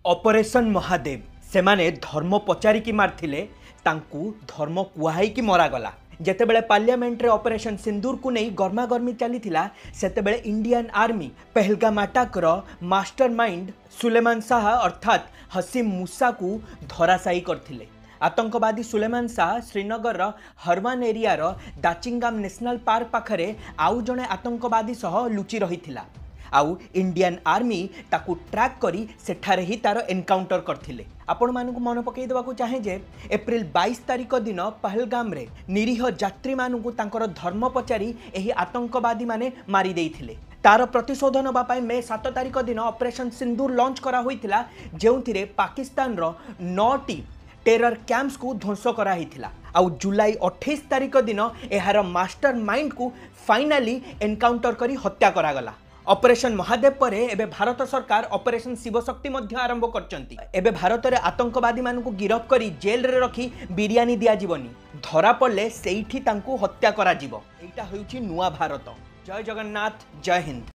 Operation Mahadev सेमाने धर्म पचारिकी मारथिले तांकू धर्म कुहाई मरागला जेतेबेले parliament रे ऑपरेशन सिंदूर को नहीं गर्मागर्मी चलीथिला सेतेबेले इंडियन आर्मी पहलगाम अटैक रो मास्टरमाइंड सुलेमान शाह अर्थात हसीम मूसा को धराशायी करथिले। आतंकवादी Suleman Shah Srinagar Harwan area Dachigam national park पाखरे आउ जणे आतंकवादी सह लुचि रहिथिला। आउ इंडियन आर्मी ताकू ट्रैक करी सेठारे ही तार एनकाउंटर करथिले। आपण मानकु मन पकई देबाकू चाहे जे एप्रिल 22 तारिख दिन पहलगाम रे निरीह यात्री मानकु तांकर धर्म पचारी एही आतंकवादी माने मारी देइथिले। तार प्रतिशोध नबा पाई मे 7 तारिख दिन ऑपरेशन सिंदूर लॉन्च करा होइथिला, जेउथिरे पाकिस्तान रो 9टी टेरर कैंप्स को ध्वंस करा हिथिला। आउ जुलाई 28 तारिख दिन एहार मास्टरमाइंड को फाइनाली एनकाउंटर करी हत्या करा गला। ऑपरेशन महादेव परे एबे भारत सरकार ऑपरेशन शिवशक्ति मध्य आरंभ करचंती। एबे भारत रे आतंकवादी मानकु गिरफ करी जेल रे रखी बिरियानी दिया जीवनी, धरा पड़ले सेठी तांकु हत्या करा जीवो। एटा होउची नुआ भारत। जय जगन्नाथ, जय हिंद।